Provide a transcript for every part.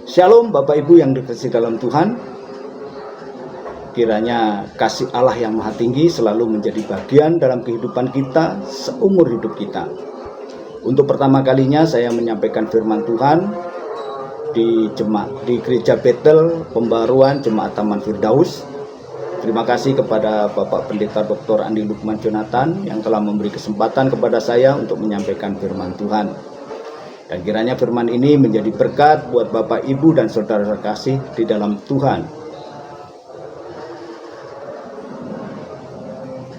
Shalom Bapak Ibu yang dikasihi dalam Tuhan. Kiranya kasih Allah yang Maha Tinggi selalu menjadi bagian dalam kehidupan kita seumur hidup kita. Untuk pertama kalinya saya menyampaikan firman Tuhan di Gereja Betel Pembaruan Jemaat Taman Firdaus. Terima kasih kepada Bapak Pendeta Dr. Andi Lukman Jonathan yang telah memberi kesempatan kepada saya untuk menyampaikan firman Tuhan. Dan kiranya firman ini menjadi berkat buat Bapak, Ibu, dan saudara terkasih di dalam Tuhan.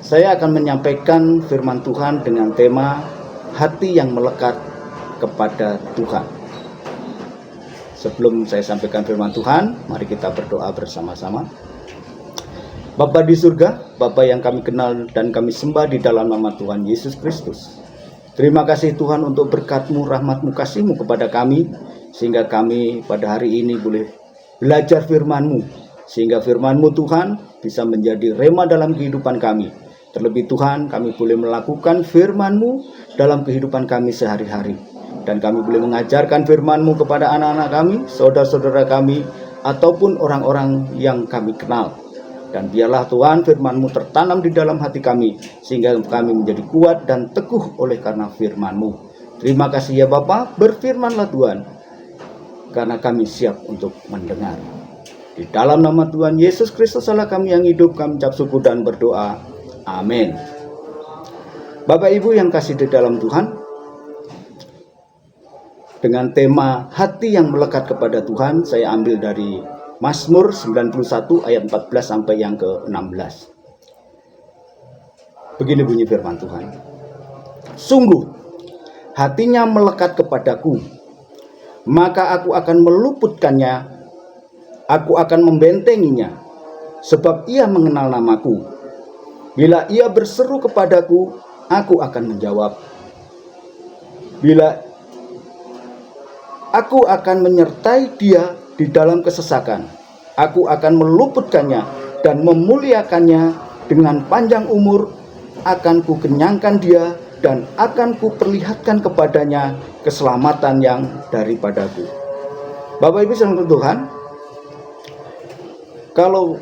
Saya akan menyampaikan firman Tuhan dengan tema hati yang melekat kepada Tuhan. Sebelum saya sampaikan firman Tuhan, mari kita berdoa bersama-sama. Bapa di surga, Bapa yang kami kenal dan kami sembah di dalam nama Tuhan Yesus Kristus. Terima kasih Tuhan untuk berkat-Mu, rahmat-Mu, kasih-Mu kepada kami, sehingga kami pada hari ini boleh belajar firman-Mu, sehingga firman-Mu Tuhan bisa menjadi rema dalam kehidupan kami. Terlebih Tuhan, kami boleh melakukan firman-Mu dalam kehidupan kami sehari-hari. Dan kami boleh mengajarkan firman-Mu kepada anak-anak kami, saudara-saudara kami, ataupun orang-orang yang kami kenal. Dan biarlah Tuhan firman-Mu tertanam di dalam hati kami, sehingga kami menjadi kuat dan teguh oleh karena firman-Mu. Terima kasih ya Bapa, berfirmanlah Tuhan, karena kami siap untuk mendengar. Di dalam nama Tuhan Yesus Kristus Allah kami yang hidup, kami ucap syukur dan berdoa. Amin. Bapak Ibu yang kasih di dalam Tuhan, dengan tema hati yang melekat kepada Tuhan, saya ambil dari Mazmur 91 ayat 14 sampai yang ke-16. Begini bunyi firman Tuhan. Sungguh, hatinya melekat kepadaku, maka aku akan meluputkannya, aku akan membentenginya, sebab ia mengenal namaku. Bila ia berseru kepadaku, aku akan menjawab. Bila aku akan menyertai dia di dalam kesesakan, aku akan meluputkannya dan memuliakannya. Dengan panjang umur akan ku kenyangkan dia dan akan ku perlihatkan kepadanya keselamatan yang daripadaku. Bapak Ibu saudara Tuhan, kalau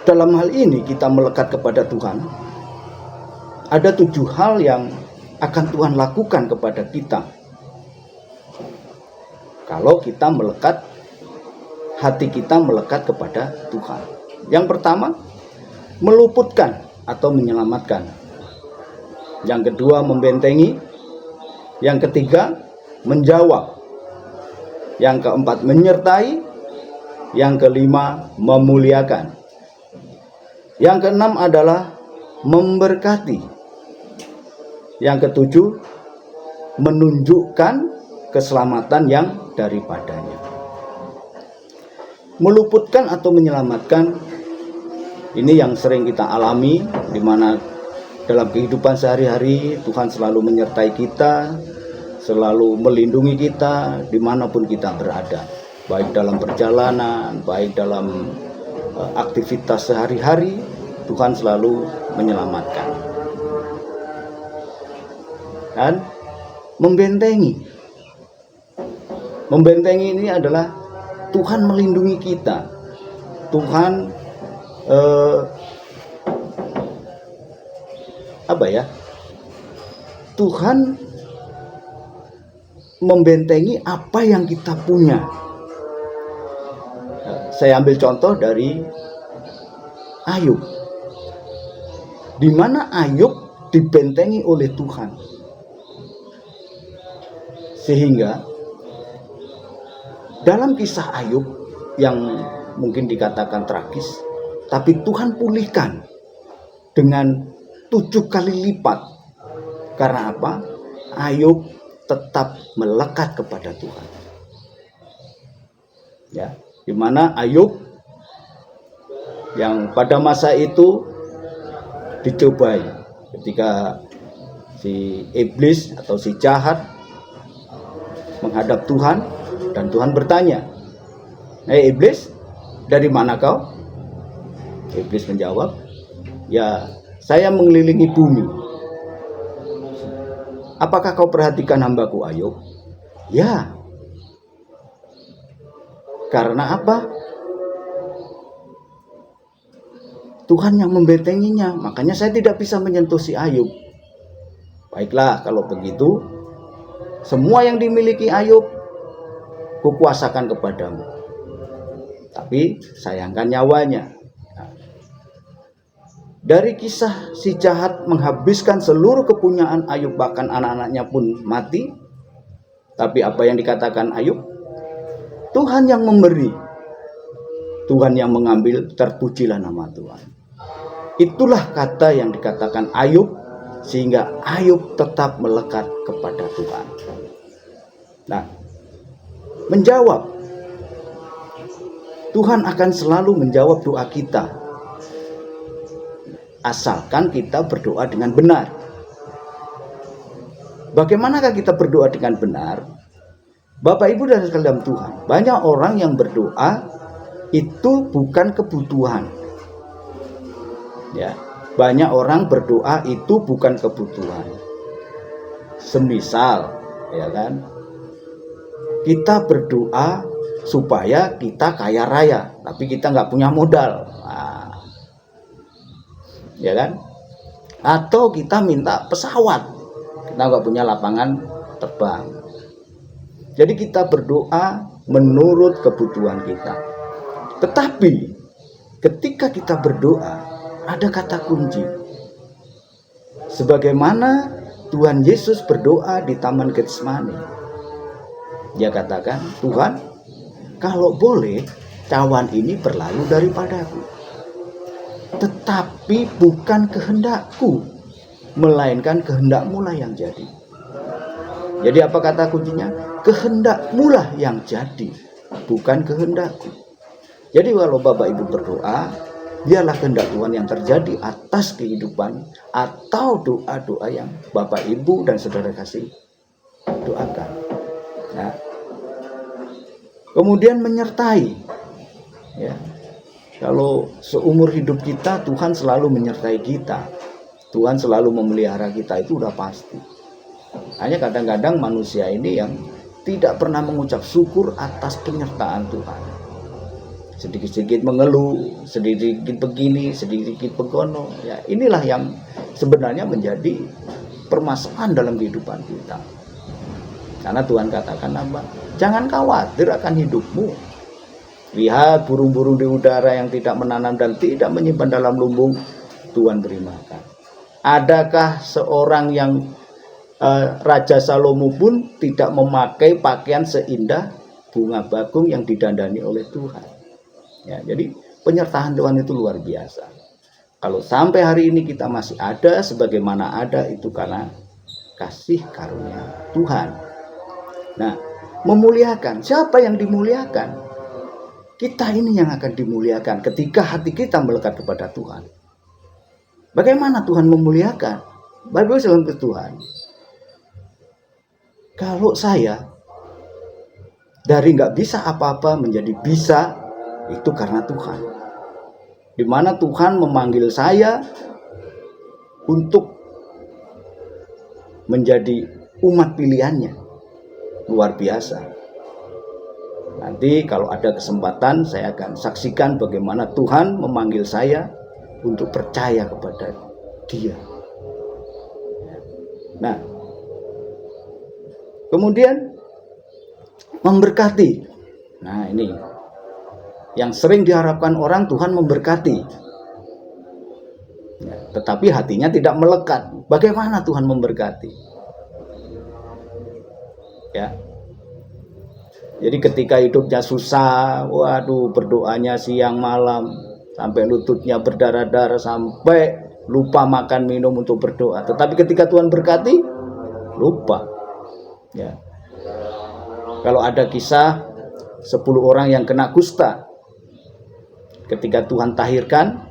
dalam hal ini kita melekat kepada Tuhan, ada 7 hal yang akan Tuhan lakukan kepada kita. Kalau kita melekat, hati kita melekat kepada Tuhan. Yang pertama, meluputkan atau menyelamatkan. Yang kedua, membentengi. Yang ketiga, menjawab. Yang keempat, menyertai. Yang kelima, memuliakan. Yang keenam adalah memberkati. Yang ketujuh, menunjukkan keselamatan yang daripadanya. Meluputkan atau menyelamatkan, ini yang sering kita alami, di mana dalam kehidupan sehari-hari Tuhan selalu menyertai kita, selalu melindungi kita dimanapun kita berada, baik dalam perjalanan, baik dalam aktivitas sehari-hari. Tuhan selalu menyelamatkan dan membentengi. Membentengi ini adalah Tuhan melindungi kita. Tuhan Tuhan membentengi apa yang kita punya. Saya ambil contoh dari Ayub, di mana Ayub dibentengi oleh Tuhan, sehingga dalam kisah Ayub yang mungkin dikatakan tragis, tapi Tuhan pulihkan dengan 7 kali lipat. Karena apa? Ayub tetap melekat kepada Tuhan. Ya, di mana Ayub yang pada masa itu dicobai ketika si iblis atau si jahat menghadap Tuhan. Dan Tuhan bertanya, "Hei iblis, dari mana kau?" Iblis menjawab, "Ya, saya mengelilingi bumi." "Apakah kau perhatikan hambaku Ayub?" "Ya." Karena apa? Tuhan yang membentenginya. Makanya saya tidak bisa menyentuh si Ayub. Baiklah, kalau begitu, semua yang dimiliki Ayub kukuasakan kepadamu. Tapi sayangkan nyawanya. Dari kisah si jahat menghabiskan seluruh kepunyaan Ayub, bahkan anak-anaknya pun mati. Tapi apa yang dikatakan Ayub? Tuhan yang memberi, Tuhan yang mengambil, terpujilah nama Tuhan. Itulah kata yang dikatakan Ayub, sehingga Ayub tetap melekat kepada Tuhan. Nah, menjawab, Tuhan akan selalu menjawab doa kita, asalkan kita berdoa dengan benar. Bagaimanakah kita berdoa dengan benar? Bapak Ibu dan sekalian Tuhan, banyak orang yang berdoa itu bukan kebutuhan. Ya, banyak orang berdoa itu bukan kebutuhan. Semisal, ya kan, kita berdoa supaya kita kaya raya, tapi kita nggak punya modal, nah, ya kan? Atau kita minta pesawat, kita nggak punya lapangan terbang. Jadi kita berdoa menurut kebutuhan kita. Tetapi ketika kita berdoa, ada kata kunci. Sebagaimana Tuhan Yesus berdoa di Taman Getsemani. Dia katakan, Tuhan, kalau boleh cawan ini berlalu daripadaku. Tetapi bukan kehendakku, melainkan kehendakmu lah yang jadi. Jadi apa kata kuncinya? Kehendakmu lah yang jadi, bukan kehendakku. Jadi kalau Bapak Ibu berdoa, biarlah kehendak Tuhan yang terjadi atas kehidupan atau doa-doa yang Bapak Ibu dan saudara kasih doakan. Nah, kemudian menyertai. Ya, kalau seumur hidup kita Tuhan selalu menyertai kita, Tuhan selalu memelihara kita, itu udah pasti. Hanya kadang-kadang manusia ini yang tidak pernah mengucap syukur atas penyertaan Tuhan. Sedikit-sedikit mengeluh, sedikit begini, sedikit begono. Ya, inilah yang sebenarnya menjadi permasalahan dalam kehidupan kita. Karena Tuhan katakan apa? Jangan khawatir akan hidupmu. Lihat burung-burung di udara yang tidak menanam dan tidak menyimpan dalam lumbung, Tuhan beri makan. Adakah seorang yang Raja Salomo pun tidak memakai pakaian seindah bunga bakung yang didandani oleh Tuhan? Ya, jadi penyertaan Tuhan itu luar biasa. Kalau sampai hari ini kita masih ada sebagaimana ada, itu karena kasih karunia Tuhan. Nah, memuliakan, siapa yang dimuliakan? Kita ini yang akan dimuliakan ketika hati kita melekat kepada Tuhan. Bagaimana Tuhan memuliakan? Bible bilang ke Tuhan, kalau saya dari nggak bisa apa-apa menjadi bisa, itu karena Tuhan. Di mana Tuhan memanggil saya untuk menjadi umat pilihannya. Luar biasa. Nanti kalau ada kesempatan saya akan saksikan bagaimana Tuhan memanggil saya untuk percaya kepada Dia. Nah, kemudian memberkati. Nah, ini yang sering diharapkan orang, Tuhan memberkati. Ya, tetapi hatinya tidak melekat. Bagaimana Tuhan memberkati? Ya. Jadi ketika hidupnya susah, waduh, berdoanya siang malam, sampai lututnya berdarah-darah, sampai lupa makan minum untuk berdoa. Tetapi ketika Tuhan berkati, lupa. Ya. Kalau ada kisah 10 orang yang kena kusta, ketika Tuhan tahirkan,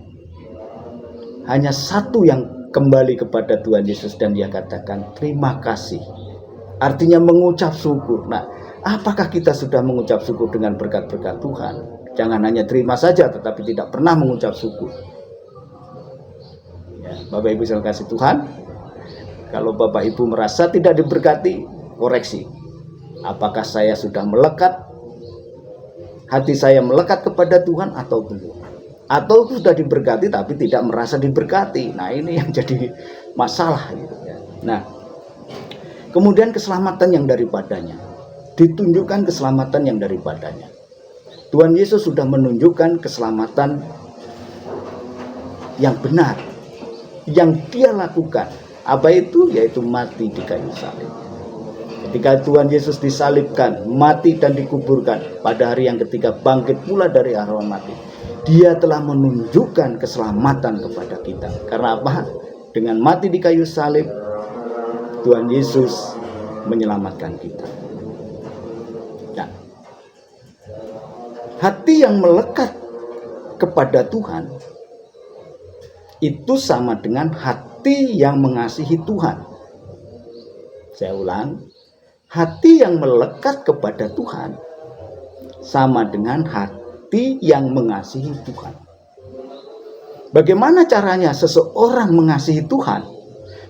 hanya satu yang kembali kepada Tuhan Yesus dan dia katakan terima kasih. Artinya mengucap syukur. Nah, apakah kita sudah mengucap syukur dengan berkat-berkat Tuhan? Jangan hanya terima saja tetapi tidak pernah mengucap syukur. Ya, Bapak Ibu sekalian kasih Tuhan, kalau Bapak Ibu merasa tidak diberkati, koreksi. Apakah saya sudah melekat hati saya melekat kepada Tuhan atau belum? Atau sudah diberkati tapi tidak merasa diberkati. Nah, ini yang jadi masalah gitu ya. Nah, kemudian keselamatan yang daripadanya, ditunjukkan keselamatan yang daripadanya. Tuhan Yesus sudah menunjukkan keselamatan yang benar, yang dia lakukan. Apa itu? Yaitu mati di kayu salib. Ketika Tuhan Yesus disalibkan, mati dan dikuburkan, pada hari yang ketiga bangkit pula dari arwah mati. Dia telah menunjukkan keselamatan kepada kita. Karena apa? Dengan mati di kayu salib, Tuhan Yesus menyelamatkan kita. Nah, hati yang melekat kepada Tuhan itu sama dengan hati yang mengasihi Tuhan. Saya ulang, hati yang melekat kepada Tuhan sama dengan hati yang mengasihi Tuhan. Bagaimana caranya seseorang mengasihi Tuhan?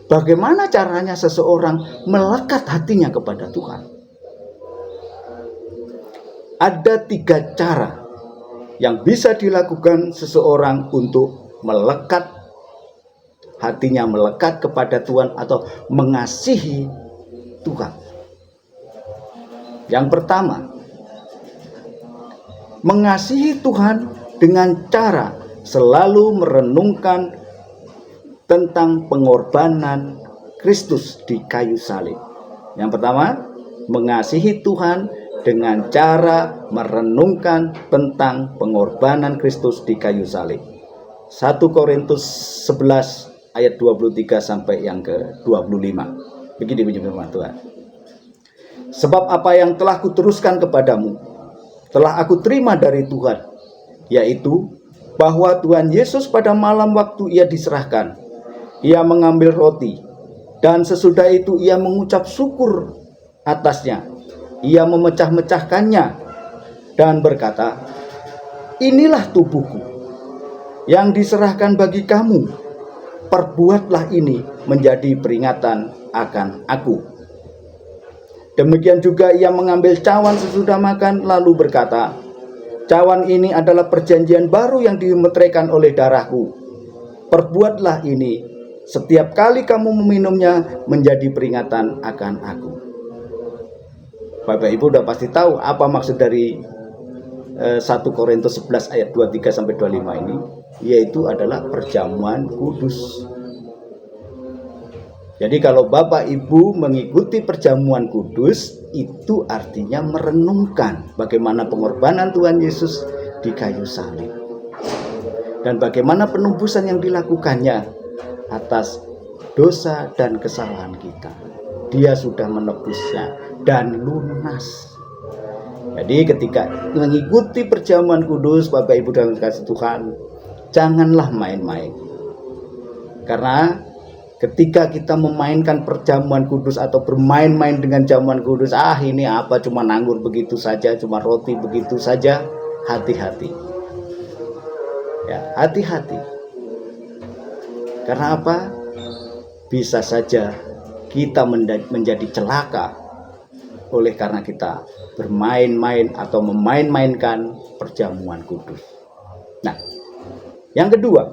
Bagaimana caranya seseorang melekat hatinya kepada Tuhan? Ada 3 cara yang bisa dilakukan seseorang untuk melekat hatinya, melekat kepada Tuhan atau mengasihi Tuhan. Yang pertama, mengasihi Tuhan dengan cara selalu merenungkan tentang pengorbanan Kristus di kayu salib. Yang pertama, mengasihi Tuhan dengan cara merenungkan tentang pengorbanan Kristus di kayu salib. 1 Korintus 11 ayat 23 sampai yang ke-25. Begini bunyi firman Tuhan. Sebab apa yang telah kuteruskan kepadamu, telah aku terima dari Tuhan, yaitu bahwa Tuhan Yesus pada malam waktu ia diserahkan, ia mengambil roti, dan sesudah itu ia mengucap syukur atasnya. Ia memecah-mecahkannya dan berkata, inilah tubuhku yang diserahkan bagi kamu. Perbuatlah ini menjadi peringatan akan aku. Demikian juga ia mengambil cawan sesudah makan lalu berkata, cawan ini adalah perjanjian baru yang dimeteraikan oleh darahku. Perbuatlah ini setiap kali kamu meminumnya menjadi peringatan akan aku. Bapak Ibu udah pasti tahu apa maksud dari 1 Korintus 11 ayat 23 sampai 25 ini, yaitu adalah perjamuan kudus. Jadi kalau Bapak Ibu mengikuti perjamuan kudus, itu artinya merenungkan bagaimana pengorbanan Tuhan Yesus di kayu salib. Dan bagaimana penebusan yang dilakukannya atas dosa dan kesalahan kita. Dia sudah menebusnya dan lunas. Jadi ketika mengikuti perjamuan kudus, Bapak Ibu dalam kasih Tuhan, janganlah main-main. Karena ketika kita memainkan perjamuan kudus atau bermain-main dengan jamuan kudus, ini apa, cuma anggur begitu saja, cuma roti begitu saja, hati-hati. Ya, hati-hati. Karena apa? Bisa saja kita menjadi celaka oleh karena kita bermain-main atau memain-mainkan perjamuan kudus. Nah, yang kedua,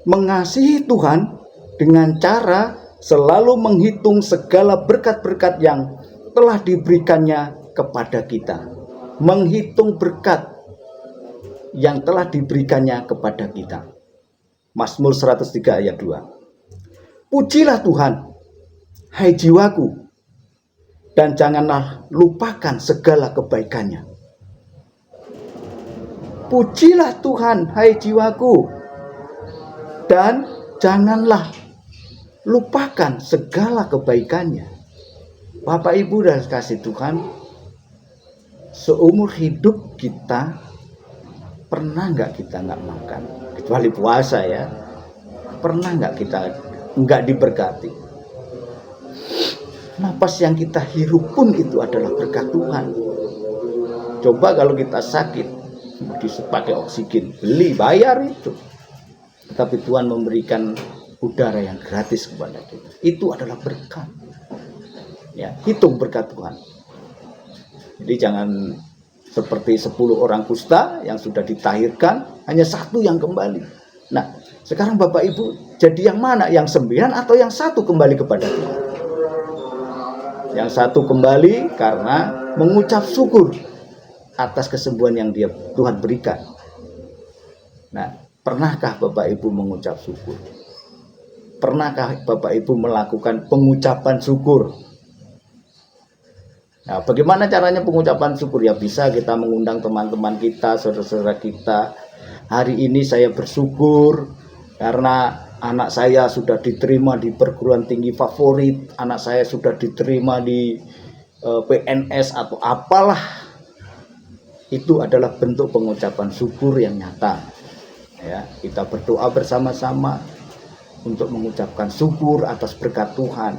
mengasihi Tuhan dengan cara selalu menghitung segala berkat-berkat yang telah diberikannya kepada kita. Menghitung berkat yang telah diberikannya kepada kita. Mazmur 103 ayat 2. Pujilah Tuhan, hai jiwaku, dan janganlah lupakan segala kebaikannya. Pujilah Tuhan, hai jiwaku, dan janganlah lupakan segala kebaikannya. Bapak Ibu dan kasih Tuhan, seumur hidup kita pernah nggak kita nggak makan? Kecuali puasa ya. Pernah nggak kita nggak diberkati? Napas yang kita hirup pun itu adalah berkat Tuhan. Coba kalau kita sakit, dipakai oksigen, beli, bayar itu. Tetapi Tuhan memberikan udara yang gratis kepada kita. Itu adalah berkat. Ya, hitung berkat Tuhan. Jadi jangan Seperti 10 orang kusta yang sudah ditahirkan, hanya 1 yang kembali. Nah, sekarang Bapak Ibu jadi yang mana? Yang 9 atau yang 1 kembali kepada Tuhan? Yang 1 kembali karena mengucap syukur atas kesembuhan yang Tuhan berikan. Nah, pernahkah Bapak Ibu mengucap syukur? Pernahkah Bapak Ibu melakukan pengucapan syukur? Nah, bagaimana caranya pengucapan syukur? Ya bisa kita mengundang teman-teman kita, saudara-saudara kita. Hari ini saya bersyukur karena anak saya sudah diterima di perguruan tinggi favorit, anak saya sudah diterima di PNS atau apalah. Itu adalah bentuk pengucapan syukur yang nyata. Ya, kita berdoa bersama-sama untuk mengucapkan syukur atas berkat Tuhan.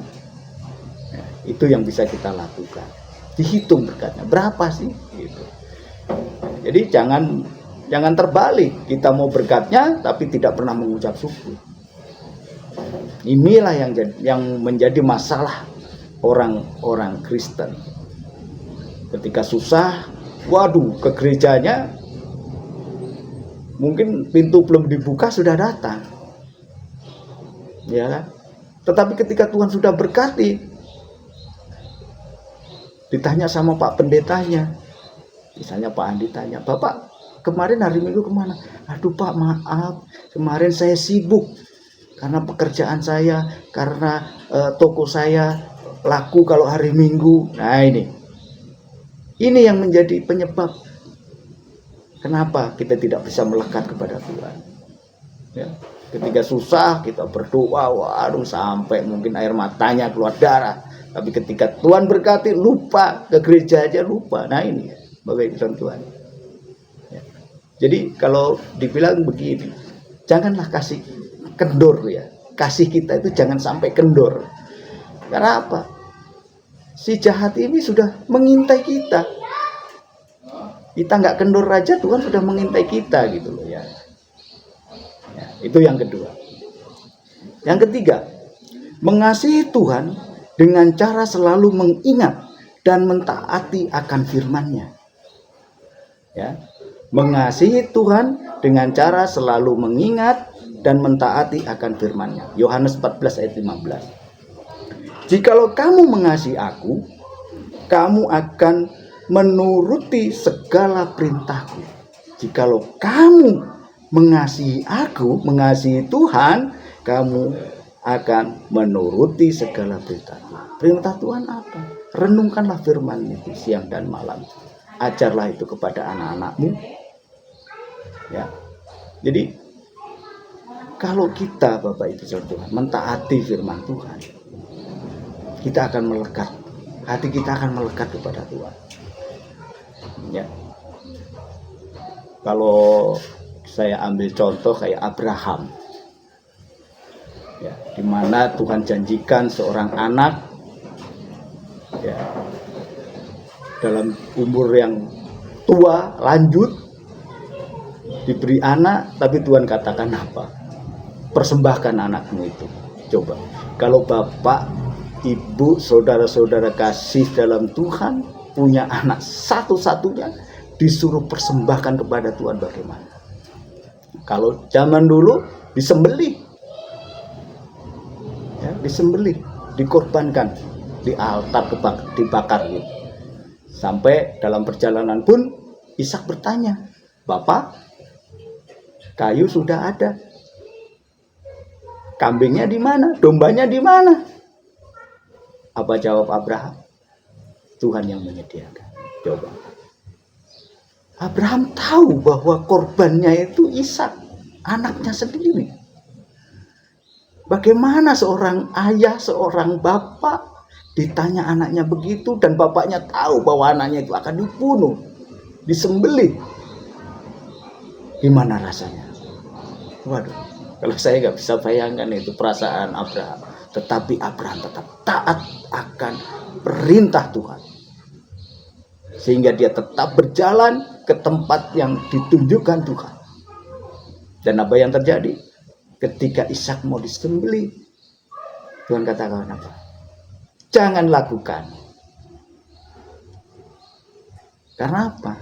Ya, itu yang bisa kita lakukan. Dihitung berkatnya berapa sih gitu. Jadi jangan terbalik, kita mau berkatnya tapi tidak pernah mengucap syukur. Inilah yang menjadi masalah orang-orang Kristen. Ketika susah, waduh, ke gerejanya mungkin pintu belum dibuka sudah datang, ya kan? Tetapi ketika Tuhan sudah berkati, ditanya sama Pak Pendetanya, misalnya Pak Andi tanya, Bapak kemarin hari Minggu kemana? Aduh Pak, maaf, kemarin saya sibuk karena pekerjaan saya, karena toko saya laku kalau hari Minggu. Nah ini yang menjadi penyebab kenapa kita tidak bisa melekat kepada Tuhan. Ya, ketika susah kita berdoa, waduh sampai mungkin air matanya keluar darah. Tapi ketika Tuhan berkati, lupa, ke gereja aja lupa. Nah ini Bapak Ibu Tuhan. Ya. Jadi kalau dibilang begini, janganlah kasih kendor ya. Kasih kita itu jangan sampai kendor. Karena apa? Si jahat ini sudah mengintai kita. Kita nggak kendor aja, Tuhan sudah mengintai kita gitu loh ya. Ya, itu yang kedua. Yang ketiga, mengasihi Tuhan dengan cara selalu mengingat dan mentaati akan firman-Nya. Ya, mengasihi Tuhan dengan cara selalu mengingat dan mentaati akan firman-Nya. Yohanes 14 ayat 15. Jikalau kamu mengasihi aku, kamu akan menuruti segala perintahku. Jikalau kamu mengasihi aku, mengasihi Tuhan, kamu akan menuruti segala perintahku. Perintah Tuhan apa? Renungkanlah firman itu siang dan malam. Ajarlah itu kepada anak-anakmu. Ya. Jadi kalau kita Bapak Ibu Tuhan mentaati firman Tuhan, kita akan melekat. Hati kita akan melekat kepada Tuhan. Ya. Kalau saya ambil contoh kayak Abraham. Ya, di mana Tuhan janjikan seorang anak ya, dalam umur yang tua lanjut diberi anak, tapi Tuhan katakan apa? Persembahkan anakmu itu. Coba kalau bapak, ibu, saudara-saudara kasih dalam Tuhan punya anak satu-satunya, disuruh persembahkan kepada Tuhan bagaimana? Kalau zaman dulu disembelih. Ya, disembelih, dikorbankan di altar, dibakar gitu. Sampai dalam perjalanan pun Ishak bertanya, Bapak, kayu sudah ada, kambingnya di mana, dombanya di mana? Apa jawab Abraham? Tuhan yang menyediakan. Coba, Abraham tahu bahwa korbannya itu Ishak, anaknya sendiri. Bagaimana seorang ayah, seorang bapak ditanya anaknya begitu dan bapaknya tahu bahwa anaknya itu akan dibunuh, disembelih. Gimana rasanya? Waduh, kalau saya nggak bisa bayangkan itu perasaan Abraham. Tetapi Abraham tetap taat akan perintah Tuhan. Sehingga dia tetap berjalan ke tempat yang ditunjukkan Tuhan. Dan apa yang terjadi? Ketika Ishak mau disembelih, Tuhan katakan apa? Jangan lakukan. Karena apa?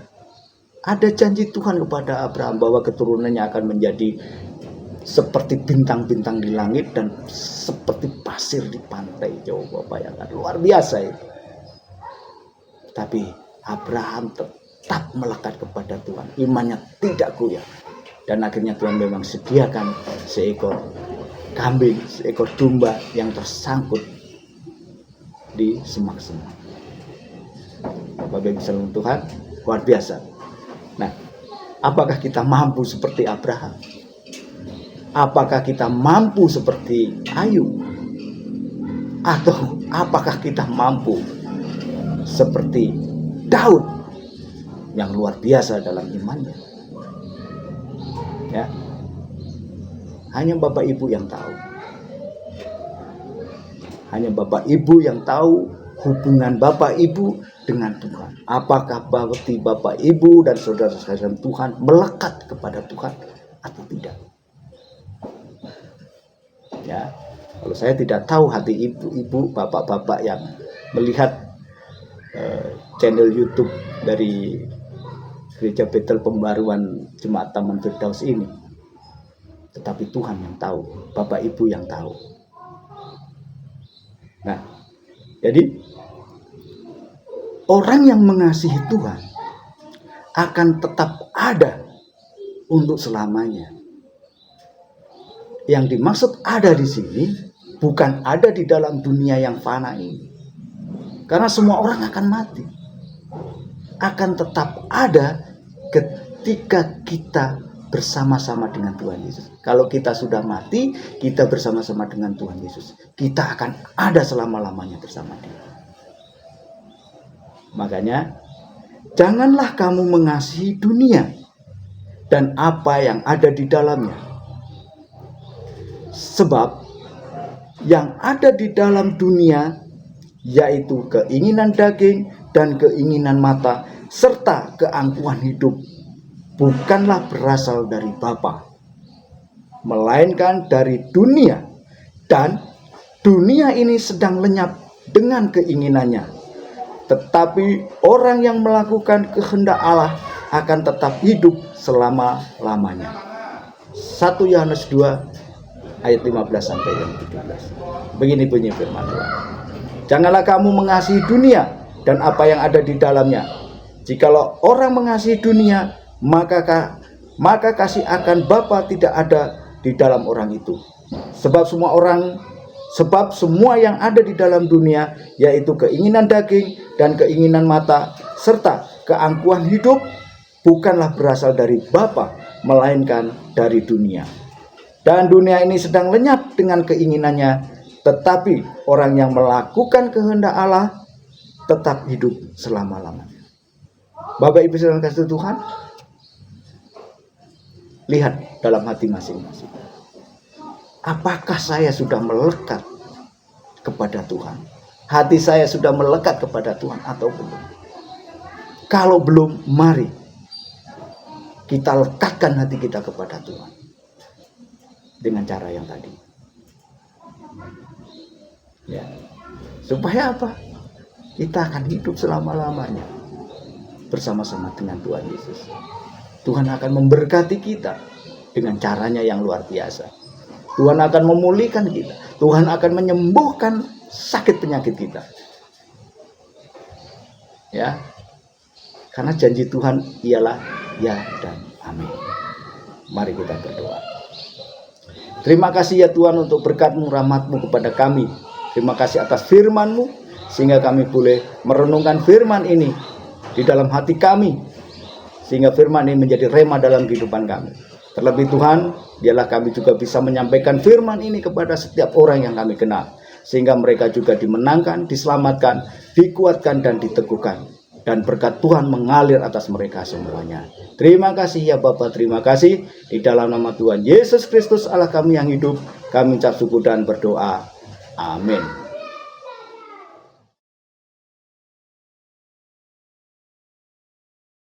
Ada janji Tuhan kepada Abraham bahwa keturunannya akan menjadi seperti bintang-bintang di langit dan seperti pasir di pantai. Coba bayangkan, luar biasa itu. Tapi Abraham tetap melekat kepada Tuhan, imannya tidak goyah. Dan akhirnya Tuhan memang sediakan seekor kambing, seekor domba yang tersangkut di semak-semak. Bapak Ibu saudara Tuhan, luar biasa. Nah, apakah kita mampu seperti Abraham? Apakah kita mampu seperti Ayub? Atau apakah kita mampu seperti Daud yang luar biasa dalam imannya? Ya, hanya Bapak Ibu yang tahu. Hanya Bapak Ibu yang tahu hubungan Bapak Ibu dengan Tuhan. Apakah berarti Bapak Ibu dan saudara-saudara Tuhan melekat kepada Tuhan atau tidak? Ya, kalau saya tidak tahu hati ibu-ibu, bapak-bapak yang melihat channel YouTube dari Gereja Betel Pembaruan Jemaat Taman Firdaus ini, tetapi Tuhan yang tahu, Bapak Ibu yang tahu. Nah, jadi orang yang mengasihi Tuhan akan tetap ada untuk selamanya. Yang dimaksud ada di sini bukan ada di dalam dunia yang fana ini. Karena semua orang akan mati. Akan tetap ada ketika kita bersama-sama dengan Tuhan Yesus. Kalau kita sudah mati, kita bersama-sama dengan Tuhan Yesus. Kita akan ada selama-lamanya bersama Dia. Makanya, janganlah kamu mengasihi dunia dan apa yang ada di dalamnya. Sebab yang ada di dalam dunia yaitu keinginan daging dan keinginan mata serta keangkuhan hidup bukanlah berasal dari Bapa, melainkan dari dunia, dan dunia ini sedang lenyap dengan keinginannya. Tetapi orang yang melakukan kehendak Allah akan tetap hidup selama-lamanya. 1 Yohanes 2 ayat 15 sampai yang 17. Begini bunyi firman Tuhan. Janganlah kamu mengasihi dunia dan apa yang ada di dalamnya. Jikalau orang mengasihi dunia, maka kasih akan Bapa tidak ada di dalam orang itu. Sebab semua yang ada di dalam dunia, yaitu keinginan daging dan keinginan mata serta keangkuhan hidup, bukanlah berasal dari Bapa, melainkan dari dunia. Dan dunia ini sedang lenyap dengan keinginannya, tetapi orang yang melakukan kehendak Allah tetap hidup selama-lamanya. Bapak Ibu saudara kasih Tuhan, lihat dalam hati masing-masing. Apakah saya sudah melekat kepada Tuhan? Hati saya sudah melekat kepada Tuhan atau belum? Kalau belum, mari kita lekatkan hati kita kepada Tuhan dengan cara yang tadi. Ya. Supaya apa? Kita akan hidup selama-lamanya bersama-sama dengan Tuhan Yesus. Tuhan akan memberkati kita dengan caranya yang luar biasa. Tuhan akan memulihkan kita. Tuhan akan menyembuhkan sakit penyakit kita. Ya. Karena janji Tuhan ialah ya dan amin. Mari kita berdoa. Terima kasih ya Tuhan untuk berkat-Mu, rahmat-Mu kepada kami. Terima kasih atas firman-Mu, sehingga kami boleh merenungkan firman ini di dalam hati kami, sehingga firman ini menjadi rema dalam kehidupan kami. Terlebih Tuhan, biarlah kami juga bisa menyampaikan firman ini kepada setiap orang yang kami kenal, sehingga mereka juga dimenangkan, diselamatkan, dikuatkan, dan diteguhkan. Dan berkat Tuhan mengalir atas mereka semuanya. Terima kasih ya Bapa, terima kasih. Di dalam nama Tuhan Yesus Kristus Allah kami yang hidup, kami ucap syukur dan berdoa. Amin.